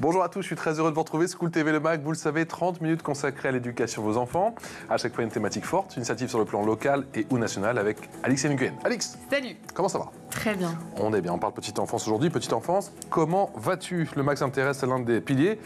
Bonjour à tous, je suis très heureux de vous retrouver. School TV Le Mag, vous le savez, 30 minutes consacrées à l'éducation de vos enfants. À chaque fois une thématique forte, une initiative sur le plan local et ou national avec Alix Nguyen. Alix, salut. Comment ça va? Très bien. On est bien, on parle petite enfance aujourd'hui. Petite enfance, comment vas-tu? Le Mag s'intéresse à l'un des piliers,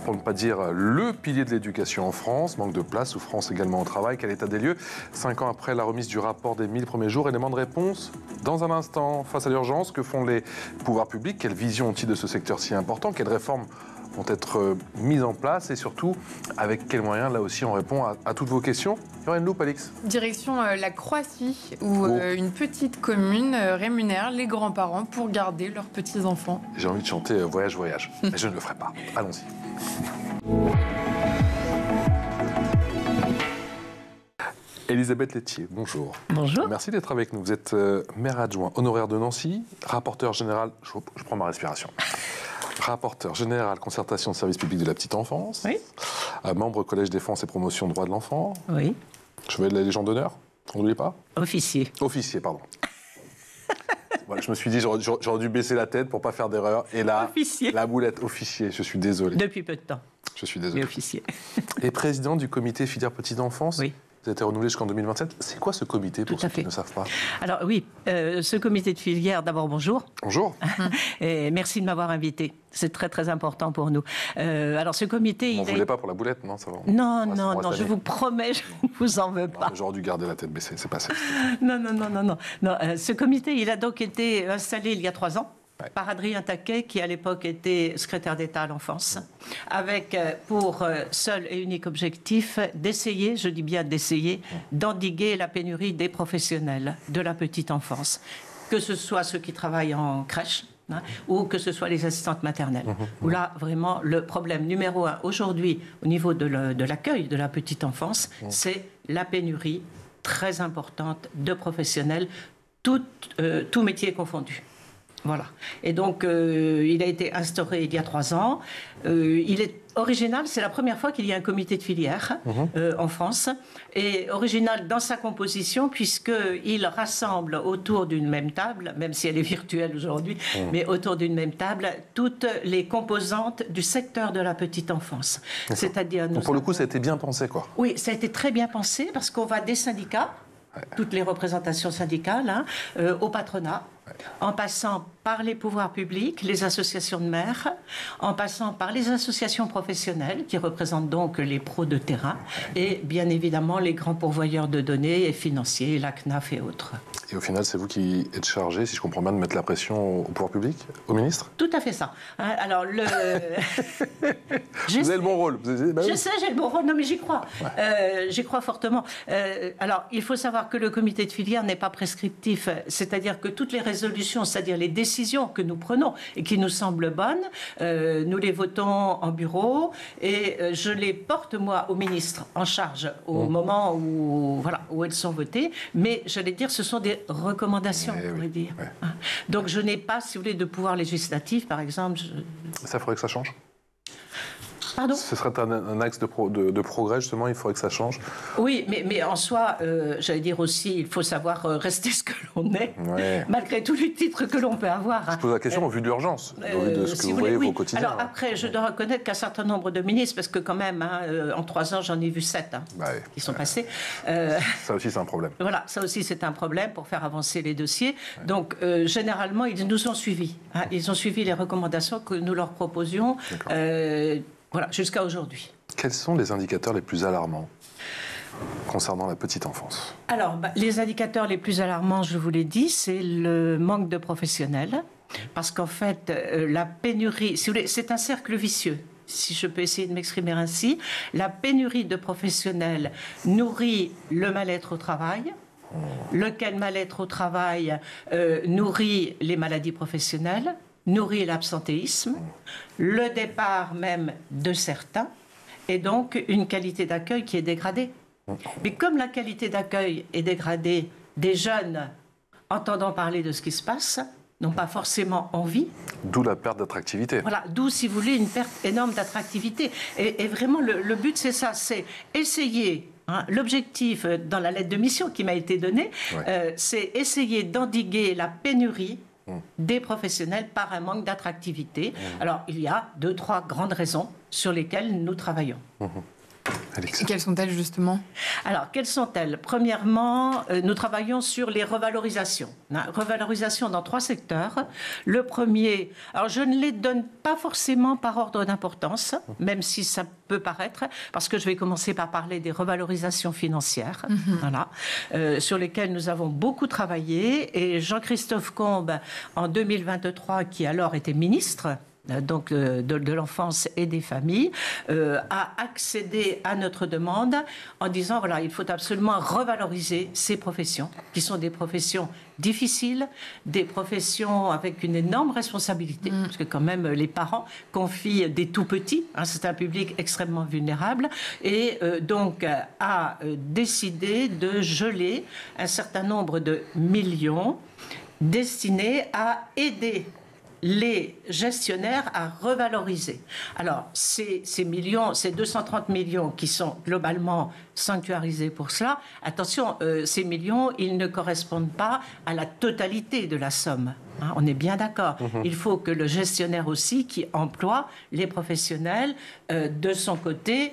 pour ne pas dire le pilier de l'éducation en France. Manque de place, souffrance également au travail. Quel état des lieux 5 ans après la remise du rapport des 1000 premiers jours, éléments de réponse dans un instant. Face à l'urgence, que font les pouvoirs publics? Quelle vision ont-ils de ce secteur si important? Quelles réformes vont être mises en place? Et surtout, avec quels moyens? Là aussi, on répond à toutes vos questions. Il y aura une loupe, Alix. Direction la Croatie, où une petite commune rémunère les grands-parents pour garder leurs petits-enfants. J'ai envie de chanter Voyage, voyage, mais je ne le ferai pas. Allons-y. Elisabeth Laitier, bonjour. Bonjour. Merci d'être avec nous. Vous êtes maire adjoint honoraire de Nancy, rapporteur général, je prends ma respiration, rapporteur général concertation de services publics de la petite enfance, Oui. Membre collège défense et promotion droits de l'enfant, Oui. chevalier de la Légion d'honneur, on n'oublie pas? Officier. Officier, pardon. Voilà, je me suis dit, j'aurais dû baisser la tête pour pas faire d'erreur. Et là, Officier. la boulette, officier, je suis désolé. Depuis peu de temps. Je suis Mais désolé. officier. Et président du comité filière petite enfance. Oui. Vous avez été renouvelé jusqu'en 2027. C'est quoi ce comité pour Tout ceux à qui fait. ne savent pas? Alors oui, ce comité de filière, d'abord bonjour. Bonjour. Et merci de m'avoir invité. C'est très très important pour nous. Alors ce comité, On ne il voulait est... pas pour la boulette, non, ça va. Non, Ouais, non, ça non, va je vous promets, je ne vous en veux pas. J'aurais dû garder la tête baissée, c'est passé. Non, non, non, non, non. Non, ce comité, il a donc été installé il y a 3 ans. Ouais. Par Adrien Taquet, qui à l'époque était secrétaire d'État à l'enfance, avec pour seul et unique objectif d'essayer, je dis bien d'essayer, d'endiguer la pénurie des professionnels de la petite enfance, que ce soit ceux qui travaillent en crèche, hein, ou que ce soit les assistantes maternelles. Où là, vraiment, le problème numéro 1 aujourd'hui, au niveau de l'accueil de la petite enfance, c'est la pénurie très importante de professionnels, tout métier confondu. Voilà. Et donc, il a été instauré il y a 3 ans. Il est original, c'est la première fois qu'il y a un comité de filière en France. Et original dans sa composition, puisqu'il rassemble autour d'une même table, même si elle est virtuelle aujourd'hui, mais autour d'une même table, toutes les composantes du secteur de la petite enfance. C'est-à-dire... Donc pour le coup, ça a été bien pensé, quoi. Oui, ça a été très bien pensé, parce qu'on va des syndicats, toutes les représentations syndicales, hein, au patronat, en passant par les pouvoirs publics, les associations de maires, en passant par les associations professionnelles, qui représentent donc les pros de terrain, et bien évidemment les grands pourvoyeurs de données et financiers, la CNAF et autres. Et au final, c'est vous qui êtes chargé, si je comprends bien, de mettre la pression au pouvoir public, au ministre? Tout à fait ça. Hein, alors, Vous avez le bon rôle. Je sais, j'ai le bon rôle, non mais j'y crois. J'y crois fortement. Alors, il faut savoir que le comité de filière n'est pas prescriptif, c'est-à-dire que toutes les résolutions, c'est-à-dire les décisions que nous prenons et qui nous semblent bonnes, nous les votons en bureau et je les porte, moi, au ministre en charge au moment où, voilà, où elles sont votées. Mais, j'allais dire, ce sont des recommandations, on pourrait dire. Ouais. Donc, je n'ai pas, si vous voulez, de pouvoir législatif, par exemple. Ça faudrait que ça change? Pardon? Ce serait un axe de progrès, justement, il faudrait que ça change. Oui, mais en soi, j'allais dire aussi, il faut savoir rester ce que l'on est, malgré tous les titres que l'on peut avoir. Je pose la question au vu de l'urgence, au vu de ce que si vous voyez oui. au quotidien. Alors après, je dois reconnaître qu'un certain nombre de ministres, parce que quand même, hein, en 3 ans, j'en ai vu 7 qui sont passés. Ça aussi, c'est un problème. Voilà, ça aussi, c'est un problème pour faire avancer les dossiers. Donc, généralement, ils nous ont suivis. Hein, ils ont suivi les recommandations que nous leur proposions. Voilà, jusqu'à aujourd'hui. Quels sont les indicateurs les plus alarmants concernant la petite enfance? Alors, les indicateurs les plus alarmants, je vous l'ai dit, c'est le manque de professionnels. Parce qu'en fait, la pénurie, si vous voulez, c'est un cercle vicieux, si je peux essayer de m'exprimer ainsi. La pénurie de professionnels nourrit le mal-être au travail. Lequel mal-être au travail nourrit les maladies professionnelles, nourrit l'absentéisme, le départ même de certains, et donc une qualité d'accueil qui est dégradée. Mais comme la qualité d'accueil est dégradée, des jeunes, entendant parler de ce qui se passe, n'ont pas forcément envie. D'où la perte d'attractivité. Voilà, d'où, si vous voulez, une perte énorme d'attractivité. Et vraiment, le but, c'est ça, c'est essayer... Hein, l'objectif dans la lettre de mission qui m'a été donnée, c'est essayer d'endiguer la pénurie des professionnels par un manque d'attractivité. Alors, il y a 2-3 grandes raisons sur lesquelles nous travaillons. Alix. Et quelles sont-elles justement? Alors, quelles sont-elles? Premièrement, nous travaillons sur les revalorisations. Revalorisations dans 3 secteurs. Le premier, alors je ne les donne pas forcément par ordre d'importance, même si ça peut paraître, parce que je vais commencer par parler des revalorisations financières, voilà, sur lesquelles nous avons beaucoup travaillé. Et Jean-Christophe Combe, en 2023, qui alors était ministre, donc de l'enfance et des familles, a accédé à notre demande en disant voilà, il faut absolument revaloriser ces professions, qui sont des professions difficiles, des professions avec une énorme responsabilité, parce que quand même les parents confient des tout-petits, c'est un public extrêmement vulnérable, et donc a décidé de geler un certain nombre de millions destinés à aider les gestionnaires à revaloriser. Alors, ces millions, ces 230 millions qui sont globalement sanctuarisés pour cela, attention, ces millions, ils ne correspondent pas à la totalité de la somme. On est bien d'accord. Il faut que le gestionnaire aussi, qui emploie les professionnels, de son côté,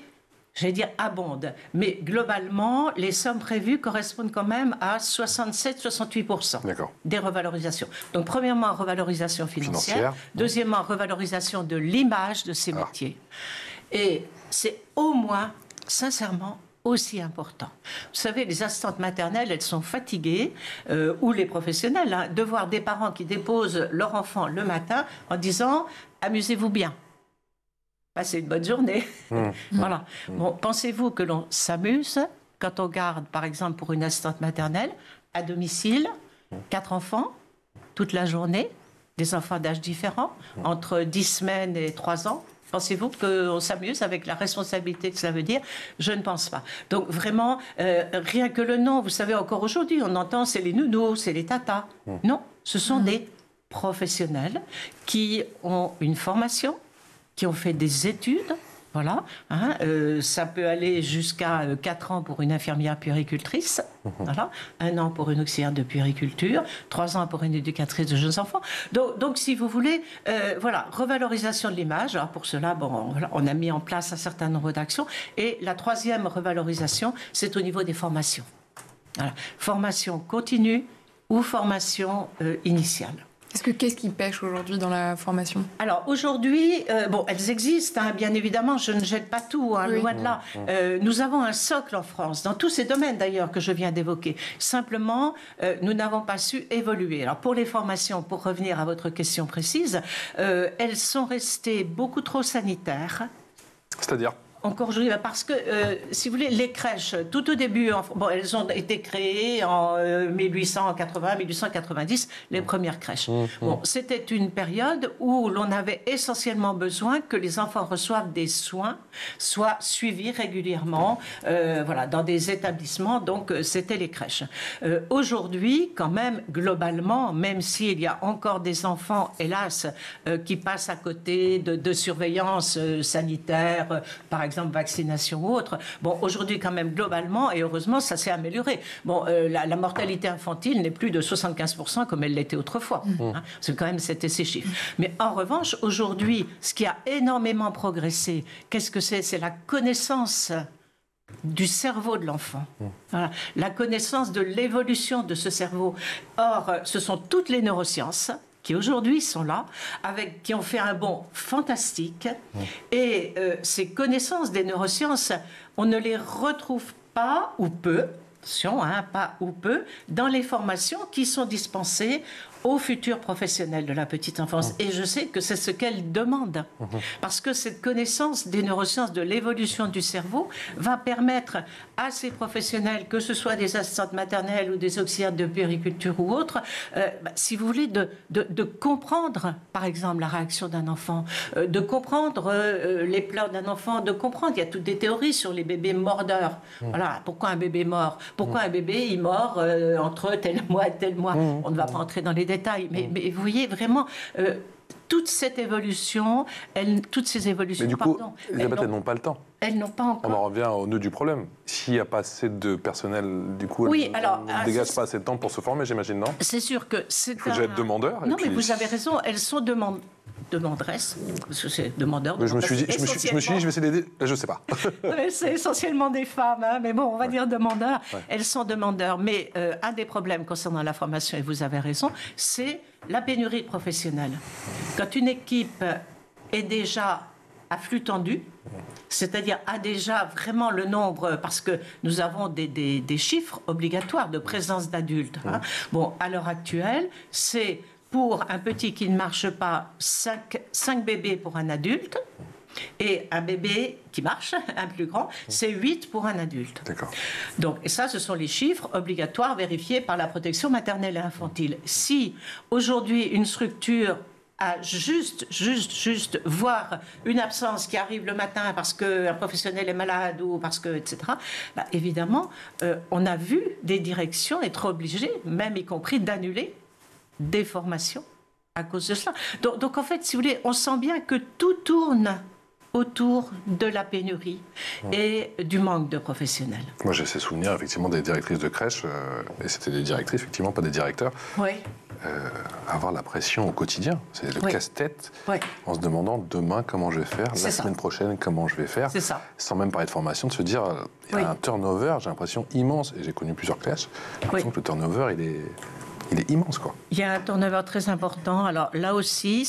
j'allais dire abonde. Mais globalement, les sommes prévues correspondent quand même à 67-68% des revalorisations. Donc, premièrement, revalorisation financière. Deuxièmement, revalorisation de l'image de ces métiers. Et c'est au moins, sincèrement, aussi important. Vous savez, les assistantes maternelles, elles sont fatiguées, ou les professionnels, de voir des parents qui déposent leur enfant le matin en disant « amusez-vous bien ». Passez une bonne journée. Voilà. Bon, pensez-vous que l'on s'amuse quand on garde, par exemple, pour une assistante maternelle, à domicile, 4 enfants, toute la journée, des enfants d'âge différents, entre 10 semaines et 3 ans? Pensez-vous qu'on s'amuse avec la responsabilité que cela veut dire? Je ne pense pas. Donc vraiment, rien que le nom, vous savez, encore aujourd'hui, on entend c'est les nounous, c'est les tatas. Non, ce sont des professionnels qui ont une formation, qui ont fait des études, voilà. Ça peut aller jusqu'à 4 ans pour une infirmière puéricultrice, voilà. 1 an pour une auxiliaire de puériculture, 3 ans pour une éducatrice de jeunes enfants. Donc si vous voulez, voilà, revalorisation de l'image. Alors pour cela, bon, voilà, on a mis en place un certain nombre d'actions. Et la 3e revalorisation, c'est au niveau des formations. Voilà. Formation continue ou formation initiale. Qu'est-ce qui pêche aujourd'hui dans la formation? Alors aujourd'hui, bon, elles existent, bien évidemment, je ne jette pas tout, loin de là. Nous avons un socle en France, dans tous ces domaines d'ailleurs que je viens d'évoquer. Simplement, nous n'avons pas su évoluer. Alors pour les formations, pour revenir à votre question précise, elles sont restées beaucoup trop sanitaires. C'est-à-dire? Encore aujourd'hui, parce que, si vous voulez, les crèches, tout au début, bon, elles ont été créées en 1880-1890, les premières crèches. Bon, c'était une période où l'on avait essentiellement besoin que les enfants reçoivent des soins, soient suivis régulièrement, voilà, dans des établissements, donc c'était les crèches. Aujourd'hui, quand même, globalement, même s'il y a encore des enfants, hélas, qui passent à côté de surveillance sanitaire, par exemple, vaccination ou autre. Bon, aujourd'hui, quand même, globalement, et heureusement, ça s'est amélioré. Bon, la mortalité infantile n'est plus de 75% comme elle l'était autrefois. C'est quand même, c'était ces chiffres. Mais en revanche, aujourd'hui, ce qui a énormément progressé, qu'est-ce que c'est? C'est la connaissance du cerveau de l'enfant. Voilà. La connaissance de l'évolution de ce cerveau. Or, ce sont toutes les neurosciences qui aujourd'hui sont là, qui ont fait un bond fantastique. Et ces connaissances des neurosciences, on ne les retrouve pas ou peu, attention, pas ou peu, dans les formations qui sont dispensées aux futurs professionnels de la petite enfance. Et je sais que c'est ce qu'elles demandent. Parce que cette connaissance des neurosciences, de l'évolution du cerveau, va permettre à ces professionnels, que ce soit des assistantes maternelles ou des auxiliaires de puériculture ou autres, si vous voulez, de comprendre, par exemple, la réaction d'un enfant, de comprendre les pleurs d'un enfant, de comprendre, il y a toutes des théories sur les bébés mordeurs. Voilà, pourquoi un bébé mord? Pourquoi un bébé, il mord entre tel mois et tel mois? On ne va pas entrer dans les détails, mais vous voyez vraiment toute cette évolution, toutes ces évolutions... Mais du coup, Elisabeth, elles n'ont pas le temps. Elles n'ont pas encore... On en revient au nœud du problème. S'il n'y a pas assez de personnel, du coup, oui, elles ne dégagent pas assez de temps pour se former, j'imagine, non? C'est sûr que c'est... Il faut déjà être demandeur. Non, mais vous avez raison, elles sont demanderesses, parce que c'est demandeur. Je me suis dit, je vais essayer d'aider, je ne sais pas. C'est essentiellement des femmes, hein, mais bon, on va dire demandeurs. Ouais. Elles sont demandeurs, mais un des problèmes concernant la formation, et vous avez raison, c'est la pénurie de professionnels. Quand une équipe est déjà à flux tendu, c'est-à-dire a déjà vraiment le nombre, parce que nous avons des chiffres obligatoires de présence d'adultes. Hein. Bon, à l'heure actuelle, c'est pour un petit qui ne marche pas 5 bébés pour un adulte, et un bébé qui marche, un plus grand, c'est 8 pour un adulte. D'accord. Donc, et ça, ce sont les chiffres obligatoires vérifiés par la protection maternelle et infantile. Si aujourd'hui une structure à juste voir une absence qui arrive le matin parce qu'un professionnel est malade ou parce que, etc., bah, évidemment, on a vu des directions être obligées, même y compris, d'annuler des formations à cause de cela. Donc en fait, si vous voulez, on sent bien que tout tourne autour de la pénurie et du manque de professionnels. Moi, j'ai ces souvenirs, effectivement, des directrices de crèche, et c'était des directrices, effectivement, pas des directeurs, oui. Avoir la pression au quotidien. C'est le casse-tête, en se demandant demain comment je vais faire, la semaine prochaine comment je vais faire, sans même parler de formation, de se dire, il y a un turnover, j'ai l'impression, immense, et j'ai connu plusieurs crèches, j'ai l'impression que le turnover, il est immense, quoi. Il y a un turnover très important. Alors là aussi,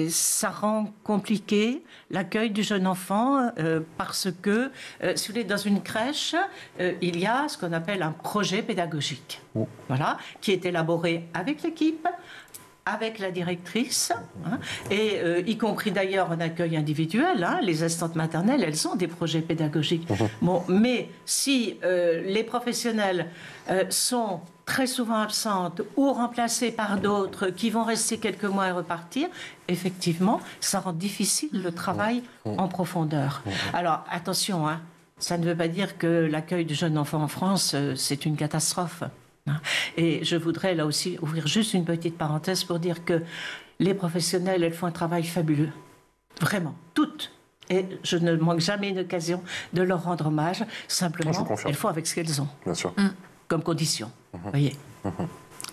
ça rend compliqué l'accueil du jeune enfant parce que, si vous voulez, dans une crèche, il y a ce qu'on appelle un projet pédagogique, voilà, qui est élaboré avec l'équipe, avec la directrice, hein, et y compris d'ailleurs en accueil individuel, hein, les assistantes maternelles, elles ont des projets pédagogiques. Bon, mais si les professionnels sont très souvent absentes ou remplacées par d'autres qui vont rester quelques mois et repartir, effectivement, ça rend difficile le travail en profondeur. Alors, attention, hein, ça ne veut pas dire que l'accueil du jeune enfant en France, c'est une catastrophe. Et je voudrais là aussi ouvrir juste une petite parenthèse pour dire que les professionnels, elles font un travail fabuleux. Vraiment, toutes. Et je ne manque jamais une occasion de leur rendre hommage. Simplement, elles font avec ce qu'elles ont. Bien sûr. Comme condition. Voyez.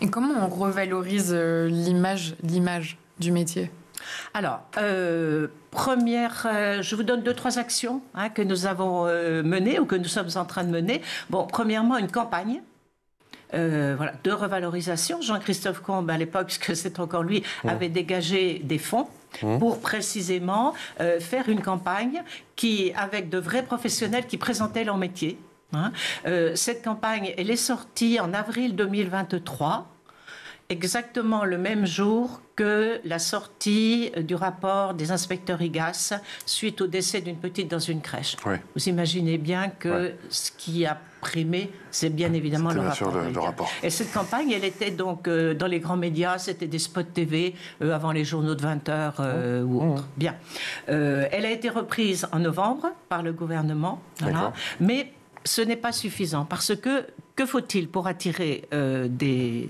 Et comment on revalorise l'image du métier ? Alors, première, je vous donne 2-3 actions que nous avons menées ou que nous sommes en train de mener. Bon, premièrement, une campagne. Voilà, de revalorisation. Jean-Christophe Combe, à l'époque, puisque c'est encore lui, avait dégagé des fonds pour précisément faire une campagne avec de vrais professionnels qui présentaient leur métier. Hein. Cette campagne, elle est sortie en avril 2023, exactement le même jour que la sortie du rapport des inspecteurs IGAS suite au décès d'une petite dans une crèche. Oui. Vous imaginez bien que ce qui a primé, c'est bien évidemment le rapport. Et cette campagne, elle était donc dans les grands médias, c'était des spots TV avant les journaux de 20 heures ou autres. Bien. Elle a été reprise en novembre par le gouvernement, voilà. Mais ce n'est pas suffisant parce que faut-il pour attirer des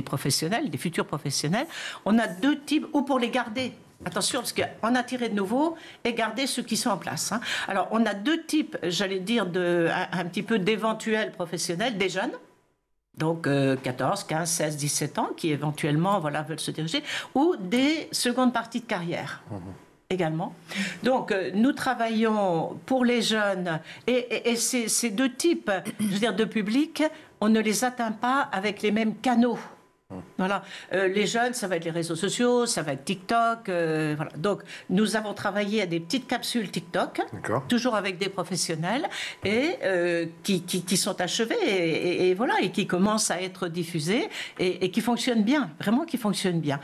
professionnels, des futurs professionnels? On a 2 types, ou pour les garder. Attention, parce qu'en attirer de nouveaux et garder ceux qui sont en place. Hein. Alors, on a 2 types, j'allais dire, un petit peu d'éventuels professionnels, des jeunes, donc 14, 15, 16, 17 ans, qui éventuellement veulent se diriger, ou des secondes parties de carrière. Également. Donc, nous travaillons pour les jeunes et ces 2 types, je veux dire, de public, on ne les atteint pas avec les mêmes canaux. Voilà. Les jeunes, ça va être les réseaux sociaux, ça va être TikTok. Voilà. Donc, nous avons travaillé à des petites capsules TikTok, toujours avec des professionnels, et qui sont achevées et voilà, et qui commencent à être diffusées et qui fonctionnent bien, vraiment qui fonctionnent bien.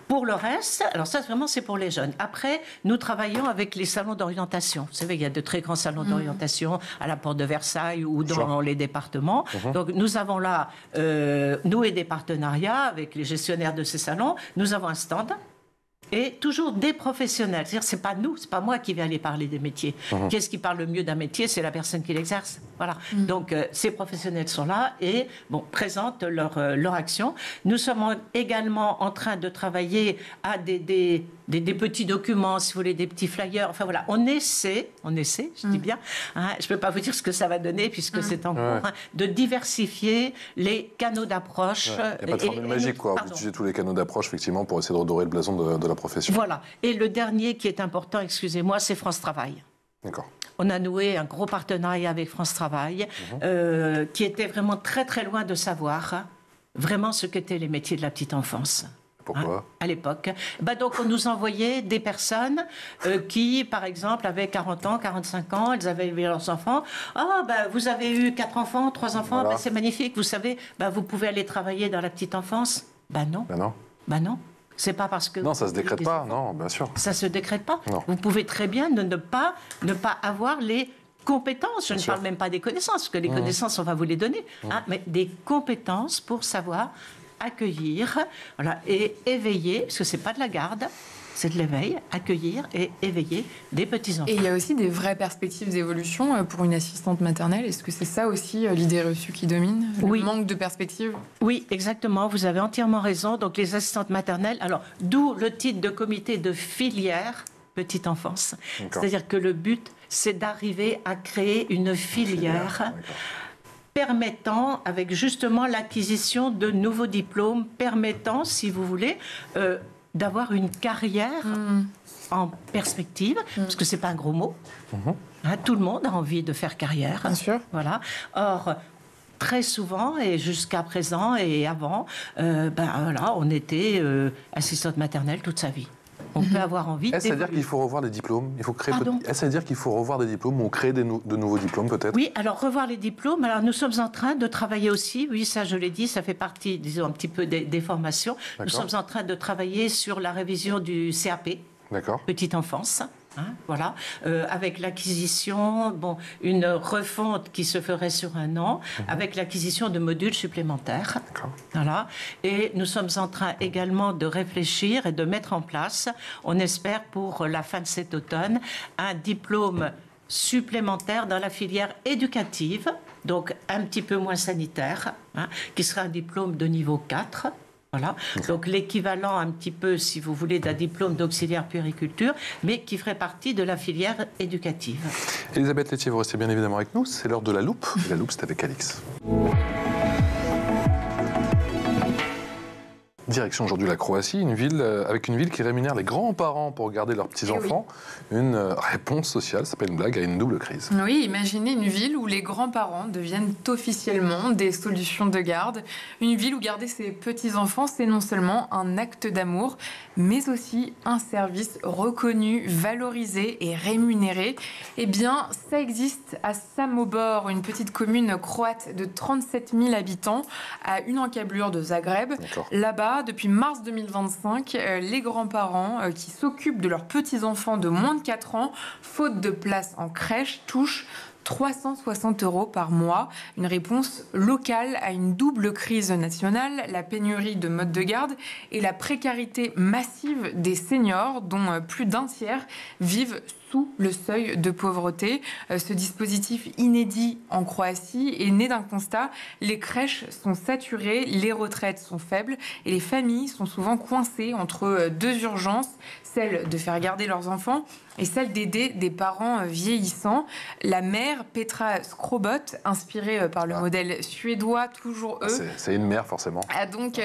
Pour le reste, alors ça vraiment c'est pour les jeunes. Après, nous travaillons avec les salons d'orientation. Vous savez, il y a de très grands salons d'orientation à la porte de Versailles ou dans les départements. Donc nous avons là, noué des partenariats avec les gestionnaires de ces salons. Nous avons un stand et toujours des professionnels. C'est-à-dire, c'est pas nous, c'est pas moi qui vais aller parler des métiers. Qu'est-ce qui parle le mieux d'un métier? C'est la personne qui l'exerce. Voilà. Donc, ces professionnels sont là et présentent leur action. Nous sommes également en train de travailler à des petits documents, si vous voulez, des petits flyers. Enfin voilà, on essaie, je dis bien, hein, je ne peux pas vous dire ce que ça va donner puisque c'est en cours, hein, de diversifier les canaux d'approche. Il n'y a pas de formule magique, quoi. Vous utilisez tous les canaux d'approche, effectivement, pour essayer de redorer le blason de la profession. Voilà. Et le dernier qui est important, excusez-moi, c'est France Travail. D'accord. On a noué un gros partenariat avec France Travail, qui était vraiment très très loin de savoir vraiment ce qu'étaient les métiers de la petite enfance. Pourquoi à l'époque. Donc, on nous envoyait des personnes qui, par exemple, avaient 40 ans, 45 ans, elles avaient élevé leurs enfants. Ah, vous avez eu 4 enfants, 3 enfants, voilà. C'est magnifique, vous savez, vous pouvez aller travailler dans la petite enfance. Non. Non. C'est pas parce que... Non, ça se décrète pas, non, bien sûr. Ça se décrète pas. Non. Vous pouvez très bien ne pas avoir les compétences. Je ne parle même pas des connaissances, parce que les connaissances, on va vous les donner, mais des compétences pour savoir accueillir, et éveiller, parce que c'est pas de la garde, c'est de l'éveil, accueillir et éveiller des petits-enfants. Et il y a aussi des vraies perspectives d'évolution pour une assistante maternelle. Est-ce que c'est ça aussi l'idée reçue qui domine? Le manque de perspectives? Oui, exactement, vous avez entièrement raison. Donc les assistantes maternelles, d'où le titre de comité de filière petite enfance. C'est-à-dire que le but, c'est d'arriver à créer une filière permettant, avec justement l'acquisition de nouveaux diplômes, permettant, si vous voulez, d'avoir une carrière en perspective, parce que c'est pas un gros mot. Tout le monde a envie de faire carrière. Bien sûr. Voilà. Or, très souvent, et jusqu'à présent et avant, on était assistante maternelle toute sa vie. On peut avoir envie. Est-ce à dire qu'il faut revoir les diplômes? Est-ce à dire qu'il faut revoir des diplômes ou créer de nouveaux diplômes peut-être? Oui, alors revoir les diplômes. Alors nous sommes en train de travailler aussi, oui, ça je l'ai dit, ça fait partie, disons, un petit peu des formations. Nous sommes en train de travailler sur la révision du CAP, petite enfance. Voilà, avec l'acquisition, une refonte qui se ferait sur un an, avec l'acquisition de modules supplémentaires. Voilà. Et nous sommes en train également de réfléchir et de mettre en place, on espère pour la fin de cet automne, un diplôme supplémentaire dans la filière éducative, donc un petit peu moins sanitaire, qui sera un diplôme de niveau 4. Voilà, donc l'équivalent un petit peu, si vous voulez, d'un diplôme d'auxiliaire puériculture, mais qui ferait partie de la filière éducative. Elisabeth Laithier, vous restez bien évidemment avec nous, c'est l'heure de la loupe. La loupe, c'est avec Alix. Direction aujourd'hui la Croatie, avec une ville qui rémunère les grands-parents pour garder leurs petits-enfants. Une réponse sociale, ça s'appelle une blague, à une double crise. Oui, imaginez une ville où les grands-parents deviennent officiellement des solutions de garde. Une ville où garder ses petits-enfants, c'est non seulement un acte d'amour, mais aussi un service reconnu, valorisé et rémunéré. Eh bien, ça existe à Samobor, une petite commune croate de 37 000 habitants, à une encablure de Zagreb. Là-bas, depuis mars 2025, les grands-parents qui s'occupent de leurs petits-enfants de moins de 4 ans, faute de place en crèche, touchent 360 € par mois, une réponse locale à une double crise nationale, la pénurie de modes de garde et la précarité massive des seniors, dont plus d'un tiers vivent sous le seuil de pauvreté. Ce dispositif inédit en Croatie est né d'un constat: les crèches sont saturées, les retraites sont faibles et les familles sont souvent coincées entre deux urgences, celle de faire garder leurs enfants et celle d'aider des parents vieillissants. La mère Petra Skrobot, inspirée par le modèle suédois, toujours eux, c'est une mère forcément, a donc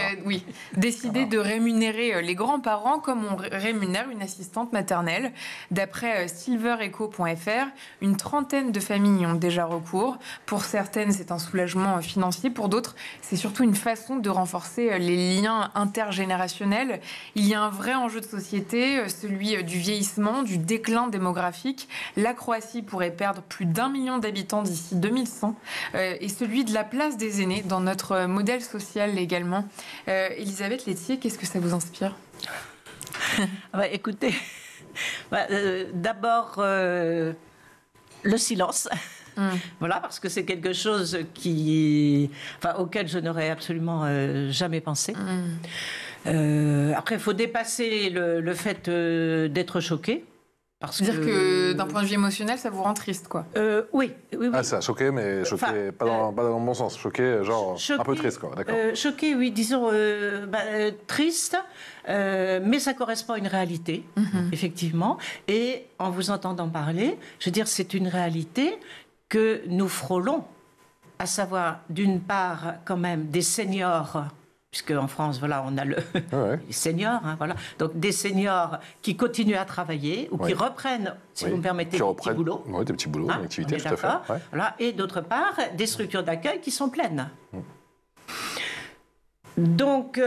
décidé de rémunérer les grands-parents comme on rémunère une assistante maternelle. D'après silvereco.fr, une trentaine de familles y ont déjà recours. Pour certaines, c'est un soulagement financier. Pour d'autres, c'est surtout une façon de renforcer les liens intergénérationnels. Il y a un vrai enjeu de société, celui du vieillissement, du déclin démographique. La Croatie pourrait perdre plus d'1 million d'habitants d'ici 2100 et celui de la place des aînés dans notre modèle social également. Elisabeth Laithier, qu'est-ce que ça vous inspire? Écoutez, d'abord le silence. Voilà, parce que c'est quelque chose auquel je n'aurais absolument jamais pensé. Après, il faut dépasser le fait d'être choqué. C'est-à-dire que d'un point de vue émotionnel, ça vous rend triste, quoi. Oui. Ah, ça, choqué, mais choqué, pas dans le bon sens. Choqué, genre choqué, un peu triste, quoi. D'accord. Choqué, oui, disons triste, mais ça correspond à une réalité, effectivement. Et en vous entendant parler, je veux dire, c'est une réalité que nous frôlons, à savoir, d'une part, quand même, des seniors. Puisque en France, voilà, on a les seniors, hein, voilà. Donc des seniors qui continuent à travailler ou qui reprennent, si vous me permettez, des petits boulots. Oui, des petits boulots, une activité, tout à fait. Ouais. Voilà. Et d'autre part, des structures d'accueil qui sont pleines. Donc,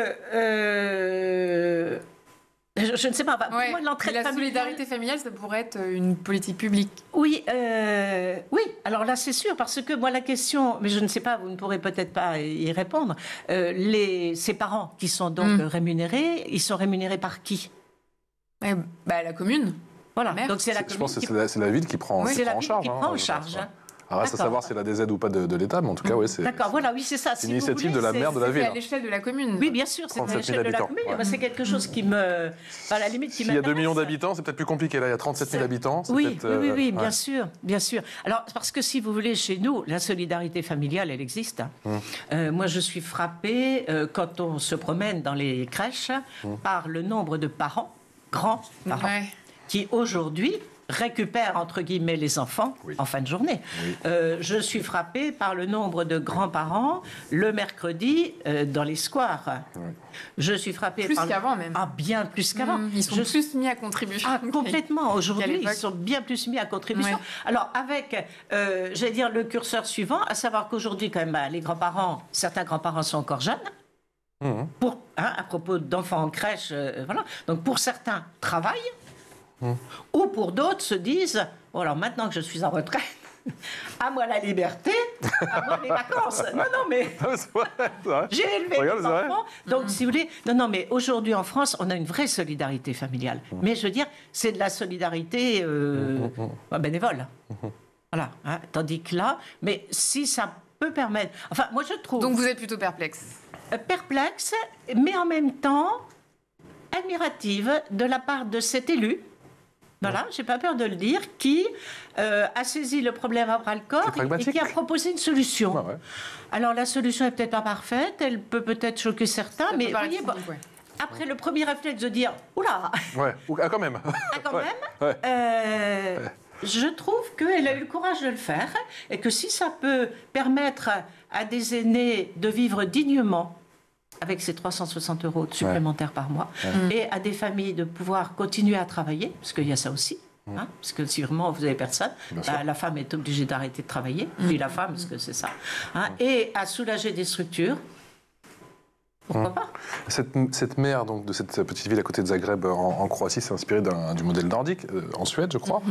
je ne sais pas. Pour moi, l'entraide la familiale... solidarité familiale, ça pourrait être une politique publique. Oui, oui. Alors là, c'est sûr, parce que moi, la question, mais je ne sais pas, vous ne pourrez peut-être pas y répondre. Ces parents qui sont donc rémunérés, ils sont rémunérés par qui? La commune. Voilà. Donc c'est la commune. Je pense que c'est la ville qui prend, c'est la en ville charge. qui prend en charge. Alors, reste à savoir si elle a des aides ou pas de l'État, mais en tout cas, oui, c'est. D'accord, voilà, oui, c'est ça. C'est une initiative de la maire de la ville. C'est à l'échelle de la commune. Oui, bien sûr, c'est à l'échelle de la commune. Ouais. C'est quelque chose qui me. À la limite, qui S'il y a 2 millions d'habitants, c'est peut-être plus compliqué. Là, il y a 37 000 habitants. Oui, bien sûr, bien sûr. Alors, parce que si vous voulez, chez nous, la solidarité familiale, elle existe. Moi, je suis frappée quand on se promène dans les crèches par le nombre de parents, grands-parents, qui aujourd'hui récupère, entre guillemets, les enfants en fin de journée. Je suis frappée par le nombre de grands-parents le mercredi dans les squares. Je suis frappée plus qu'avant même. Ah, bien plus qu'avant. Ils sont plus mis à contribution. Ah, complètement. Aujourd'hui, ils sont bien plus mis à contribution. Alors, avec, j'allais dire, le curseur suivant, à savoir qu'aujourd'hui, quand même, les grands-parents, certains grands-parents sont encore jeunes. À propos d'enfants en crèche, voilà. Donc, pour certains, travaillent. Ou pour d'autres se disent, oh, alors maintenant que je suis en retraite, à moi la liberté, à moi les vacances. Non, mais j'ai élevé les enfants. Donc, si vous voulez, non, mais aujourd'hui en France, on a une vraie solidarité familiale. Mais je veux dire, c'est de la solidarité bénévole. Voilà. Tandis que là, mais si ça peut permettre... Enfin, moi je trouve... Donc vous êtes plutôt perplexe. Perplexe, mais en même temps admirative de la part de cet élu. Voilà, j'ai pas peur de le dire, qui a saisi le problème à bras-le-corps et qui a proposé une solution. Alors la solution est peut-être pas parfaite, elle peut peut-être choquer certains, mais voyez, après le premier réflexe de dire oula, quand même, je trouve qu'elle a eu le courage de le faire et que si ça peut permettre à des aînés de vivre dignement avec ces 360 € supplémentaires par mois, et à des familles de pouvoir continuer à travailler, parce qu'il y a ça aussi, parce que si vraiment vous avez personne, la femme est obligée d'arrêter de travailler, puis la femme, parce que c'est ça, et à soulager des structures. Pourquoi pas? Cette mère donc, de cette petite ville à côté de Zagreb en Croatie s'est inspirée du modèle nordique, en Suède, je crois.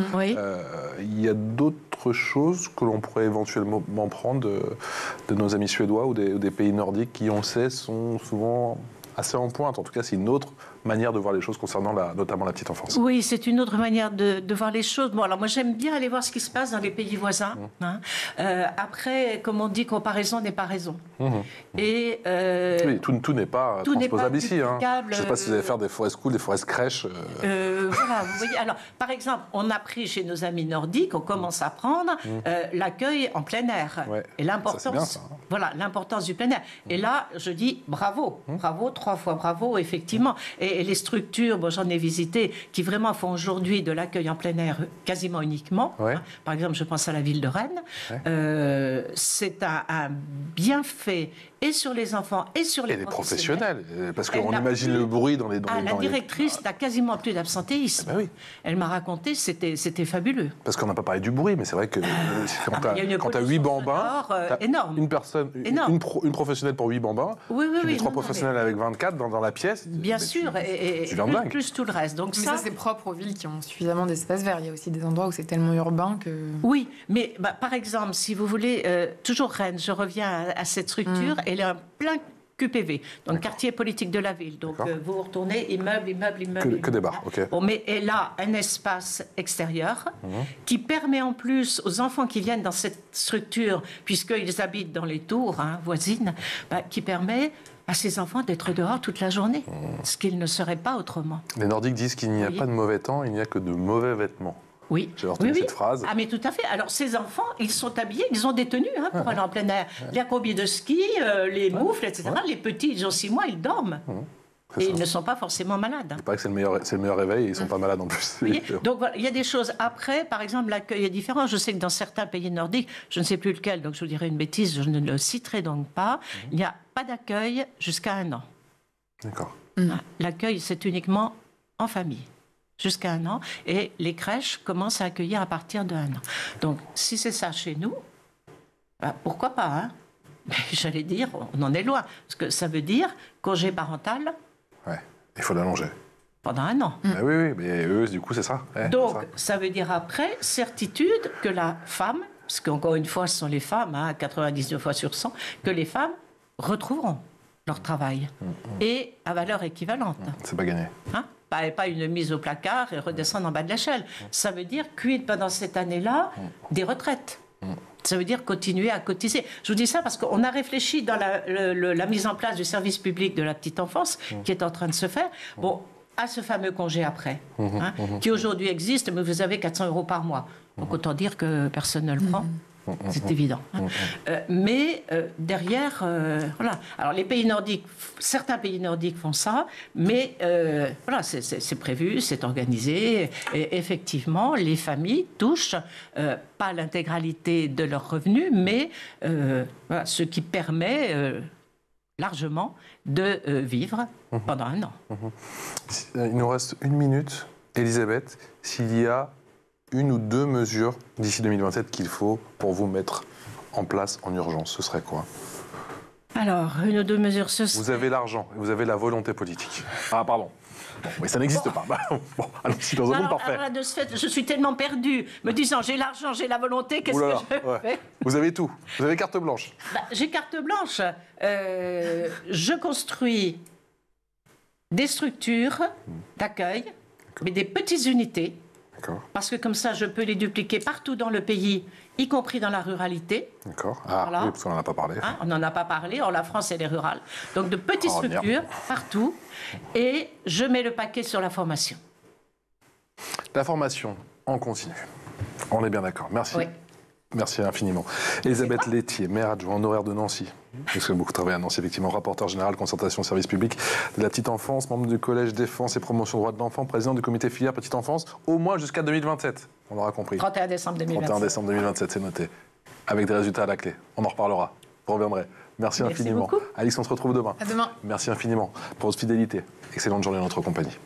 Il y a d'autres choses que l'on pourrait éventuellement prendre de nos amis suédois ou des pays nordiques qui, on le sait, sont souvent assez en pointe. En tout cas, c'est une autre manière de voir les choses concernant notamment la petite enfance. Oui, c'est une autre manière de voir les choses. Bon, alors moi, j'aime bien aller voir ce qui se passe dans les pays voisins. Après, comme on dit, comparaison n'est pas raison. Et oui, tout n'est pas transposable ici. Je ne sais pas si vous allez faire des forest schools, des forest crèches. Voilà, vous voyez. Alors, par exemple, on a pris chez nos amis nordiques, on commence à prendre l'accueil en plein air. Et l'importance, voilà, l'importance du plein air. Et là, je dis bravo, bravo, 3 fois bravo, effectivement. Et les structures, bon, j'en ai visité, qui vraiment font aujourd'hui de l'accueil en plein air quasiment uniquement. Par exemple, je pense à la ville de Rennes. C'est un bienfait et sur les enfants et sur les professionnels. Parce qu'on imagine le bruit dans les... La directrice n'a quasiment plus d'absentéisme. Elle m'a raconté, c'était fabuleux. Parce qu'on n'a pas parlé du bruit, mais c'est vrai que quand tu as 8 bambins, énorme. Une personne, une professionnelle pour 8 bambins, tu mets 3 professionnels avec 24 dans la pièce. Bien sûr, et plus tout le reste. Donc mais ça c'est propre aux villes qui ont suffisamment d'espace vert. Il y a aussi des endroits où c'est tellement urbain que... Oui, mais par exemple, si vous voulez, toujours Rennes, je reviens à cette structure, elle est en plein QPV, donc quartier politique de la ville. Donc vous vous retournez, immeuble. Que des bars, ok. On met là un espace extérieur qui permet en plus aux enfants qui viennent dans cette structure, puisqu'ils habitent dans les tours voisines, qui permet à ces enfants d'être dehors toute la journée, ce qu'ils ne seraient pas autrement. Les Nordiques disent qu'il n'y a pas de mauvais temps, il n'y a que de mauvais vêtements. Oui, j'ai retenu cette phrase. Ah, mais tout à fait. Alors, ces enfants, ils sont habillés, ils ont des tenues pour aller en plein air. Les combi de ski, les moufles, etc. Les petits, ils ont 6 mois, ils dorment. Et ils ne sont pas forcément malades. Il paraît que c'est le meilleur réveil et ils ne sont pas malades en plus. Oui. Donc, voilà, il y a des choses. Après, par exemple, l'accueil est différent. Je sais que dans certains pays nordiques, je ne sais plus lequel, donc je vous dirai une bêtise, je ne le citerai donc pas, il n'y a pas d'accueil jusqu'à 1 an. D'accord. L'accueil, c'est uniquement en famille. Jusqu'à 1 an, et les crèches commencent à accueillir à partir de 1 an. Donc, si c'est ça chez nous, pourquoi pas, Mais j'allais dire, on en est loin, parce que ça veut dire congé parental. Ouais, il faut l'allonger. Pendant 1 an. Oui, mais eux, du coup, c'est ça. Donc, ça veut dire après, certitude que la femme, parce qu'encore une fois, ce sont les femmes, 99 fois sur 100, que les femmes retrouveront leur travail, et à valeur équivalente. C'est pas gagné. Pas une mise au placard et redescendre en bas de l'échelle. Ça veut dire quid pendant cette année-là des retraites. Ça veut dire continuer à cotiser. Je vous dis ça parce qu'on a réfléchi dans la mise en place du service public de la petite enfance qui est en train de se faire. Bon, à ce fameux congé après, qui aujourd'hui existe, mais vous avez 400 € par mois. Donc autant dire que personne ne le prend. C'est évident. Mais derrière, voilà. Alors les pays nordiques, certains pays nordiques font ça, mais voilà, c'est prévu, c'est organisé. Et effectivement, les familles touchent pas l'intégralité de leurs revenus, mais voilà, ce qui permet largement de vivre pendant 1 an. Il nous reste 1 minute. Elisabeth, s'il y a 1 ou 2 mesures d'ici 2027 qu'il faut pour vous mettre en place en urgence, ce serait quoi? Alors, 1 ou 2 mesures, ce serait... Vous avez l'argent et vous avez la volonté politique. Ah, pardon. Bon, mais ça n'existe pas. Bon, allons-y dans un monde parfait. Alors, de ce fait, je suis tellement perdue, me disant j'ai l'argent, j'ai la volonté, qu'est-ce que je fais? Vous avez tout. Vous avez carte blanche. J'ai carte blanche. Je construis des structures d'accueil, mais des petites unités. Parce que comme ça, je peux les dupliquer partout dans le pays, y compris dans la ruralité. D'accord. Ah, voilà. Oui, parce qu'on n'en a pas parlé. On n'en a pas parlé. Or, la France, elle est rurale. Donc, de petites structures partout. Et je mets le paquet sur la formation. La formation en continu. On est bien d'accord. Merci. Oui. Merci infiniment. Elisabeth Laitier, maire adjoint honoraire de Nancy. Parce que beaucoup travaillent à Nancy, effectivement. Rapporteur général, concertation, service public de la petite enfance, membre du collège défense et promotion droits de l'enfant, président du comité filière petite enfance, au moins jusqu'à 2027. On l'aura compris. 31 décembre 2027. 31 décembre 2027, c'est noté. Avec des résultats à la clé. On en reparlera. Vous reviendrez. Merci infiniment. Beaucoup. Alice, on se retrouve demain. À demain. Merci infiniment pour votre fidélité. Excellente journée en notre compagnie.